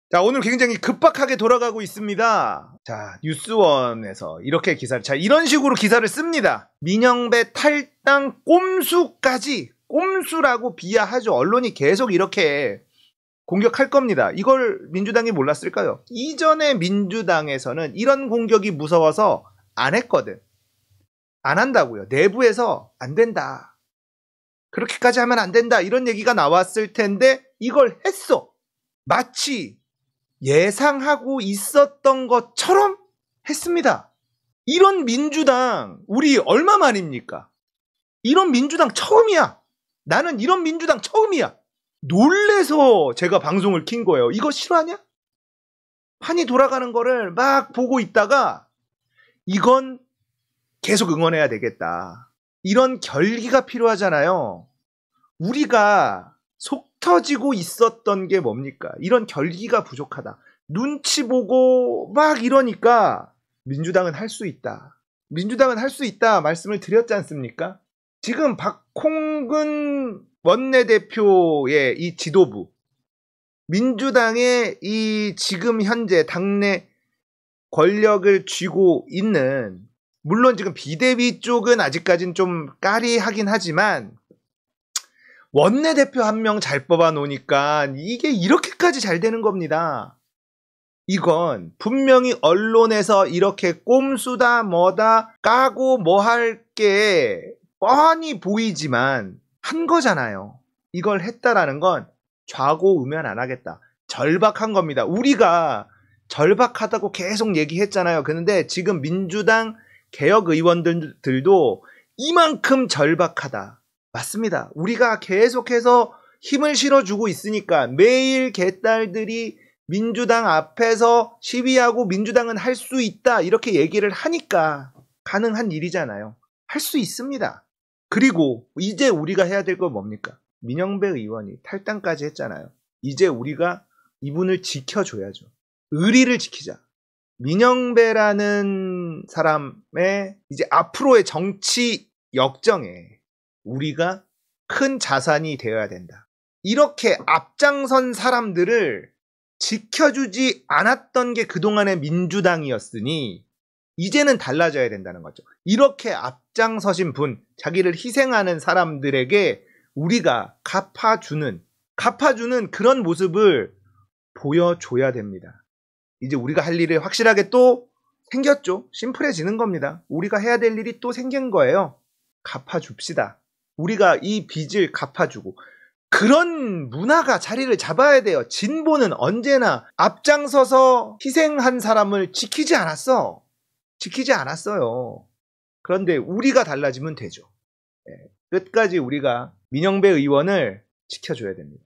자, 오늘 굉장히 급박하게 돌아가고 있습니다. 자, 뉴스원에서 이렇게 기사를, 자, 이런 식으로 기사를 씁니다. 민영배 탈당 꼼수까지, 꼼수라고 비하하죠. 언론이 계속 이렇게 공격할 겁니다. 이걸 민주당이 몰랐을까요? 이전에 민주당에서는 이런 공격이 무서워서 안 했거든. 안 한다고요. 내부에서 안 된다. 그렇게까지 하면 안 된다. 이런 얘기가 나왔을 텐데 이걸 했어. 마치 예상하고 있었던 것처럼 했습니다. 이런 민주당 우리 얼마만입니까? 이런 민주당 처음이야. 나는 이런 민주당 처음이야. 놀래서 제가 방송을 킨 거예요. 이거 실화냐? 판이 돌아가는 거를 막 보고 있다가 이건 계속 응원해야 되겠다. 이런 결기가 필요하잖아요. 우리가 속 터지고 있었던 게 뭡니까? 이런 결기가 부족하다. 눈치 보고 막 이러니까 민주당은 할 수 있다. 민주당은 할 수 있다 말씀을 드렸지 않습니까? 지금 박홍근 원내대표의 이 지도부, 민주당의 이 지금 현재 당내 권력을 쥐고 있는, 물론 지금 비대위 쪽은 아직까지는 좀 까리하긴 하지만 원내대표 한 명 잘 뽑아 놓으니까 이게 이렇게까지 잘 되는 겁니다. 이건 분명히 언론에서 이렇게 꼼수다 뭐다 까고 뭐 할 게 뻔히 보이지만 한 거잖아요. 이걸 했다라는 건 좌고우면 안 하겠다. 절박한 겁니다. 우리가 절박하다고 계속 얘기했잖아요. 그런데 지금 민주당 개혁 의원들도 이만큼 절박하다. 맞습니다. 우리가 계속해서 힘을 실어주고 있으니까 매일 개딸들이 민주당 앞에서 시위하고 민주당은 할 수 있다 이렇게 얘기를 하니까 가능한 일이잖아요. 할 수 있습니다. 그리고 이제 우리가 해야 될 건 뭡니까? 민영배 의원이 탈당까지 했잖아요. 이제 우리가 이분을 지켜줘야죠. 의리를 지키자. 민영배라는 사람의 이제 앞으로의 정치 역정에 우리가 큰 자산이 되어야 된다. 이렇게 앞장선 사람들을 지켜주지 않았던 게 그동안의 민주당이었으니 이제는 달라져야 된다는 거죠. 이렇게 앞장서신 분, 자기를 희생하는 사람들에게 우리가 갚아주는 그런 모습을 보여줘야 됩니다. 이제 우리가 할 일이 확실하게 또 생겼죠. 심플해지는 겁니다. 우리가 해야 될 일이 또 생긴 거예요. 갚아줍시다. 우리가 이 빚을 갚아주고, 그런 문화가 자리를 잡아야 돼요. 진보는 언제나 앞장서서 희생한 사람을 지키지 않았어요. 그런데 우리가 달라지면 되죠. 끝까지 우리가 민영배 의원을 지켜줘야 됩니다.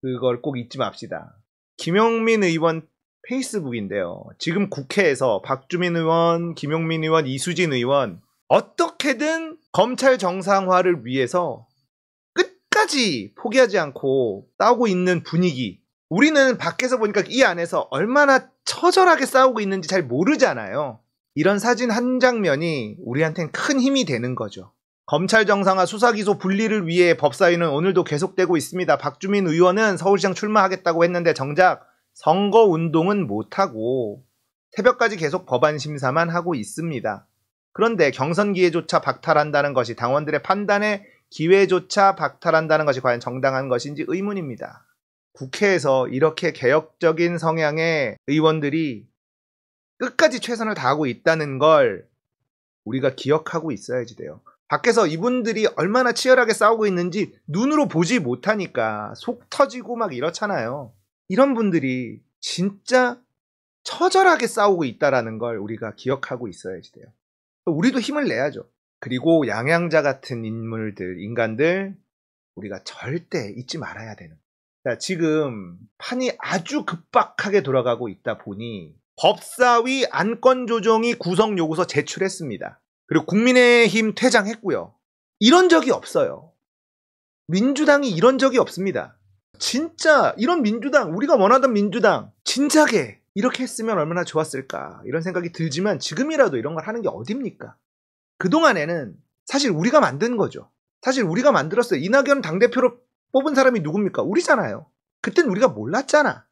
그걸 꼭 잊지 맙시다. 김용민 의원 페이스북인데요. 지금 국회에서 박주민 의원, 김용민 의원, 이수진 의원 어떻게든 검찰 정상화를 위해서 끝까지 포기하지 않고 싸우고 있는 분위기. 우리는 밖에서 보니까 이 안에서 얼마나 처절하게 싸우고 있는지 잘 모르잖아요. 이런 사진 한 장면이 우리한테는 큰 힘이 되는 거죠. 검찰 정상화 수사기소 분리를 위해 법사위는 오늘도 계속되고 있습니다. 박주민 의원은 서울시장 출마하겠다고 했는데 정작 선거운동은 못하고 새벽까지 계속 법안 심사만 하고 있습니다. 그런데 경선 기회조차 박탈한다는 것이, 당원들의 판단의 기회조차 박탈한다는 것이 과연 정당한 것인지 의문입니다. 국회에서 이렇게 개혁적인 성향의 의원들이 끝까지 최선을 다하고 있다는 걸 우리가 기억하고 있어야지 돼요. 밖에서 이분들이 얼마나 치열하게 싸우고 있는지 눈으로 보지 못하니까 속 터지고 막 이렇잖아요. 이런 분들이 진짜 처절하게 싸우고 있다는 걸 우리가 기억하고 있어야지 돼요. 우리도 힘을 내야죠. 그리고 양양자 같은 인간들 우리가 절대 잊지 말아야 되는. 자, 지금 판이 아주 급박하게 돌아가고 있다 보니 법사위 안건조정위 구성요구서 제출했습니다. 그리고 국민의힘 퇴장했고요. 이런 적이 없어요. 민주당이 이런 적이 없습니다. 진짜 이런 민주당, 우리가 원하던 민주당 진작에 이렇게 했으면 얼마나 좋았을까 이런 생각이 들지만 지금이라도 이런 걸 하는 게 어딥니까? 그동안에는 사실 우리가 만든 거죠. 사실 우리가 만들었어요. 이낙연 당대표로 뽑은 사람이 누굽니까? 우리잖아요. 그땐 우리가 몰랐잖아.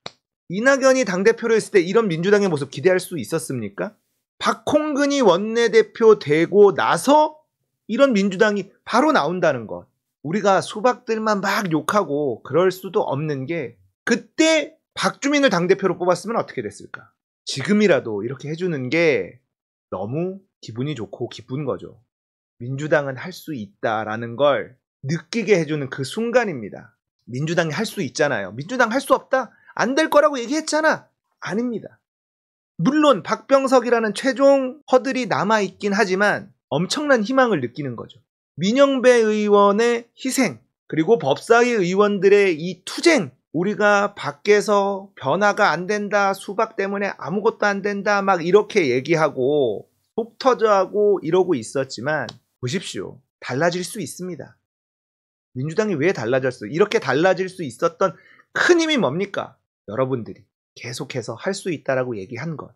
이낙연이 당대표로 했을 때 이런 민주당의 모습 기대할 수 있었습니까? 박홍근이 원내대표 되고 나서 이런 민주당이 바로 나온다는 것. 우리가 수박들만 막 욕하고 그럴 수도 없는 게 그때 박주민을 당대표로 뽑았으면 어떻게 됐을까? 지금이라도 이렇게 해주는 게 너무 기분이 좋고 기쁜 거죠. 민주당은 할 수 있다라는 걸 느끼게 해주는 그 순간입니다. 민주당이 할 수 있잖아요. 민주당 할 수 없다? 안 될 거라고 얘기했잖아. 아닙니다. 물론 박병석이라는 최종 허들이 남아있긴 하지만 엄청난 희망을 느끼는 거죠. 민영배 의원의 희생, 그리고 법사위 의원들의 이 투쟁, 우리가 밖에서 변화가 안 된다, 수박 때문에 아무것도 안 된다, 막 이렇게 얘기하고 속 터져하고 이러고 있었지만 보십시오. 달라질 수 있습니다. 민주당이 왜 달라졌어요? 이렇게 달라질 수 있었던 큰 힘이 뭡니까? 여러분들이 계속해서 할 수 있다라고 얘기한 것.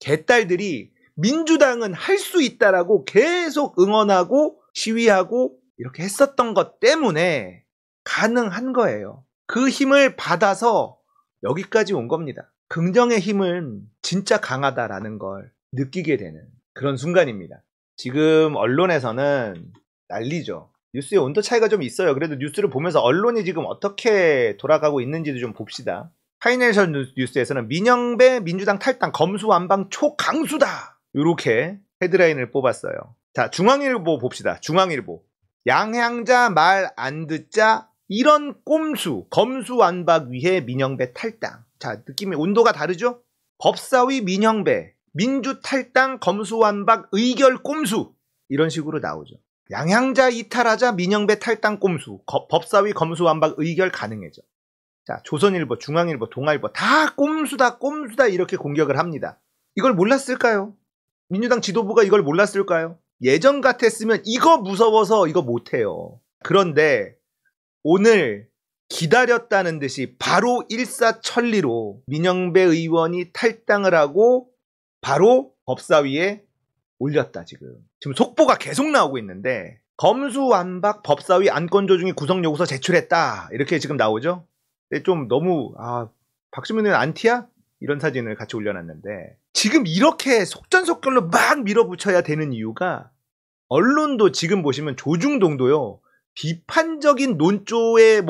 개딸들이 민주당은 할 수 있다라고 계속 응원하고 시위하고 이렇게 했었던 것 때문에 가능한 거예요. 그 힘을 받아서 여기까지 온 겁니다. 긍정의 힘은 진짜 강하다라는 걸 느끼게 되는 그런 순간입니다. 지금 언론에서는 난리죠. 뉴스의 온도 차이가 좀 있어요. 그래도 뉴스를 보면서 언론이 지금 어떻게 돌아가고 있는지도 좀 봅시다. 파이낸셜 뉴스에서는 민영배 민주당 탈당 검수완박 초강수다. 이렇게 헤드라인을 뽑았어요. 자, 중앙일보 봅시다. 중앙일보. 양향자 말 안 듣자 이런 꼼수 검수완박 위해 민영배 탈당. 자, 느낌의 온도가 다르죠? 법사위 민영배 민주 탈당 검수완박 의결 꼼수 이런 식으로 나오죠. 양향자 이탈하자 민영배 탈당 꼼수 법사위 검수완박 의결 가능해져. 자, 조선일보, 중앙일보, 동아일보 다 꼼수다 꼼수다 이렇게 공격을 합니다. 이걸 몰랐을까요? 민주당 지도부가 이걸 몰랐을까요? 예전 같았으면 이거 무서워서 이거 못해요. 그런데 오늘 기다렸다는 듯이 바로 일사천리로 민영배 의원이 탈당을 하고 바로 법사위에 올렸다. 지금 속보가 계속 나오고 있는데 검수완박 법사위 안건조중에 구성요구서 제출했다 이렇게 지금 나오죠. 근데 좀 너무 박주민 의원 안티야? 이런 사진을 같이 올려놨는데 지금 이렇게 속전속결로 막 밀어붙여야 되는 이유가 언론도 지금 보시면 조중동도요 비판적인 논조에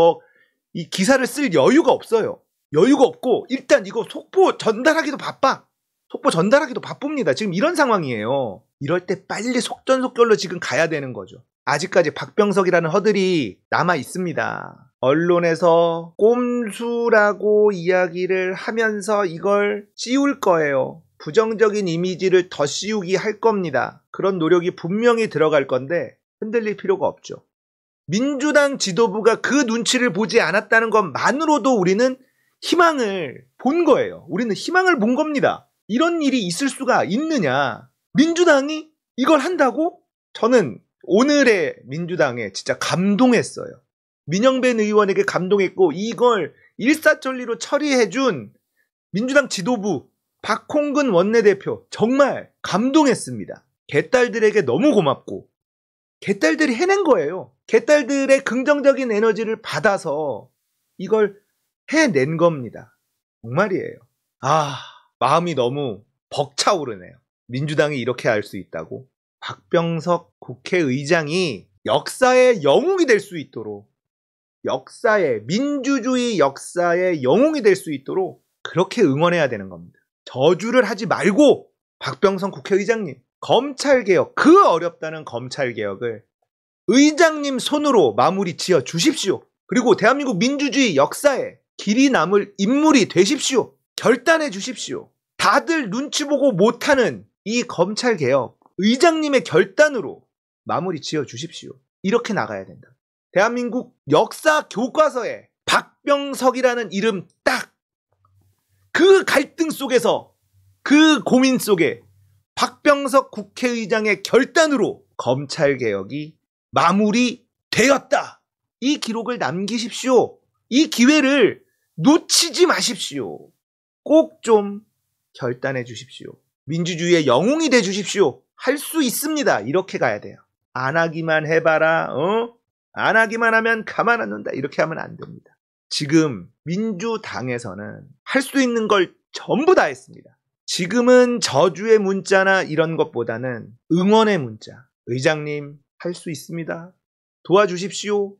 이 기사를 쓸 여유가 없어요. 여유가 없고 일단 이거 속보 전달하기도 바쁩니다. 지금 이런 상황이에요. 이럴 때 빨리 속전속결로 지금 가야 되는 거죠. 아직까지 박병석이라는 허들이 남아 있습니다. 언론에서 꼼수라고 이야기를 하면서 이걸 씌울 거예요. 부정적인 이미지를 더 씌우기 할 겁니다. 그런 노력이 분명히 들어갈 건데 흔들릴 필요가 없죠. 민주당 지도부가 그 눈치를 보지 않았다는 것만으로도 우리는 희망을 본 거예요. 우리는 희망을 본 겁니다. 이런 일이 있을 수가 있느냐. 민주당이 이걸 한다고? 저는 오늘의 민주당에 진짜 감동했어요. 민영배 의원에게 감동했고 이걸 일사천리로 처리해준 민주당 지도부 박홍근 원내대표 정말 감동했습니다. 개딸들에게 너무 고맙고 개딸들이 해낸 거예요. 개딸들의 긍정적인 에너지를 받아서 이걸 해낸 겁니다. 정말이에요. 마음이 너무 벅차오르네요. 민주당이 이렇게 할 수 있다고? 박병석 국회의장이 역사의 영웅이 될 수 있도록 민주주의 역사의 영웅이 될 수 있도록 그렇게 응원해야 되는 겁니다. 저주를 하지 말고 박병석 국회의장님 검찰개혁, 그 어렵다는 검찰개혁을 의장님 손으로 마무리 지어 주십시오. 그리고 대한민국 민주주의 역사에 길이 남을 인물이 되십시오. 결단해 주십시오. 다들 눈치 보고 못하는 이 검찰개혁 의장님의 결단으로 마무리 지어 주십시오. 이렇게 나가야 된다. 대한민국 역사 교과서에 박병석이라는 이름 딱 그 갈등 속에서 그 고민 속에 박병석 국회의장의 결단으로 검찰개혁이 마무리되었다. 이 기록을 남기십시오. 이 기회를 놓치지 마십시오. 꼭 좀 결단해 주십시오. 민주주의의 영웅이 돼 주십시오. 할 수 있습니다. 이렇게 가야 돼요. 안 하기만 해봐라. 안 하기만 하면 가만 안 둔다. 이렇게 하면 안 됩니다. 지금 민주당에서는 할 수 있는 걸 전부 다 했습니다. 지금은 저주의 문자나 이런 것보다는 응원의 문자. 의장님, 할 수 있습니다. 도와주십시오.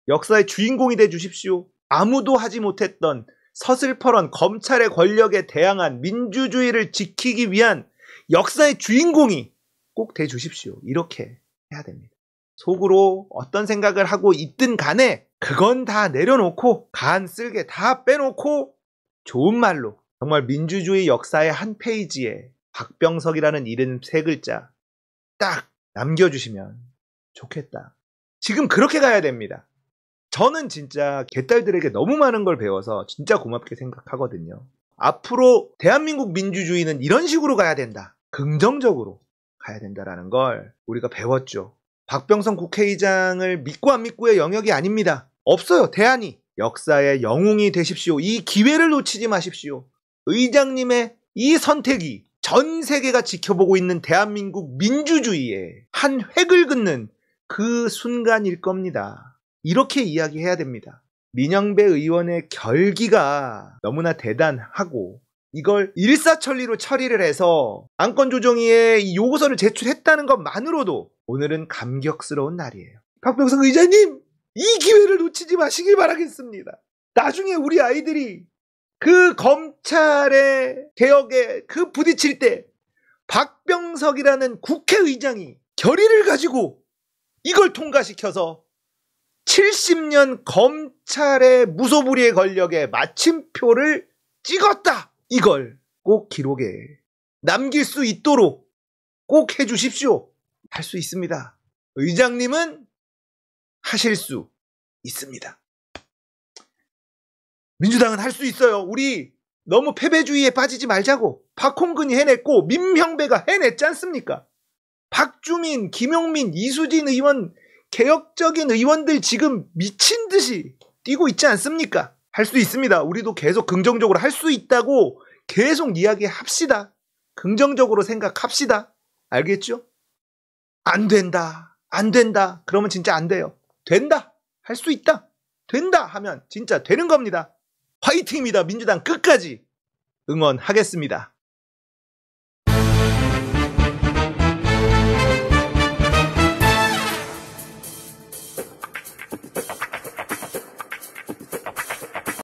역사의 주인공이 돼 주십시오. 아무도 하지 못했던 서슬퍼런 검찰의 권력에 대항한 민주주의를 지키기 위한 역사의 주인공이 꼭 돼 주십시오. 이렇게 해야 됩니다. 속으로 어떤 생각을 하고 있든 간에 그건 다 내려놓고 간 쓸개 다 빼놓고 좋은 말로 정말 민주주의 역사의 한 페이지에 박병석이라는 이름 3글자 딱 남겨주시면 좋겠다. 지금 그렇게 가야 됩니다. 저는 진짜 개딸들에게 너무 많은 걸 배워서 진짜 고맙게 생각하거든요. 앞으로 대한민국 민주주의는 이런 식으로 가야 된다. 긍정적으로 가야 된다라는 걸 우리가 배웠죠. 박병석 국회의장을 믿고 안 믿고의 영역이 아닙니다. 없어요. 대안이. 역사의 영웅이 되십시오. 이 기회를 놓치지 마십시오. 의장님의 이 선택이 전 세계가 지켜보고 있는 대한민국 민주주의의 한 획을 긋는 그 순간일 겁니다. 이렇게 이야기해야 됩니다. 민영배 의원의 결기가 너무나 대단하고 이걸 일사천리로 처리를 해서 안건조정위에 요구서를 제출했다는 것만으로도 오늘은 감격스러운 날이에요. 박병석 의장님, 이 기회를 놓치지 마시길 바라겠습니다. 나중에 우리 아이들이 그 검찰의 개혁에 그 부딪힐 때 박병석이라는 국회의장이 결의를 가지고 이걸 통과시켜서 70년 검찰의 무소불위의 권력에 마침표를 찍었다. 이걸 꼭 기록에 남길 수 있도록 꼭 해주십시오. 할 수 있습니다. 의장님은 하실 수 있습니다. 민주당은 할 수 있어요. 우리 너무 패배주의에 빠지지 말자고. 박홍근이 해냈고 민명배가 해냈지 않습니까? 박주민, 김용민, 이수진 의원, 개혁적인 의원들 지금 미친 듯이 뛰고 있지 않습니까? 할 수 있습니다. 우리도 계속 긍정적으로 할 수 있다고 계속 이야기합시다. 긍정적으로 생각합시다. 알겠죠? 안 된다. 안 된다. 그러면 진짜 안 돼요. 된다. 할 수 있다. 된다 하면 진짜 되는 겁니다. 화이팅입니다. 민주당 끝까지 응원하겠습니다.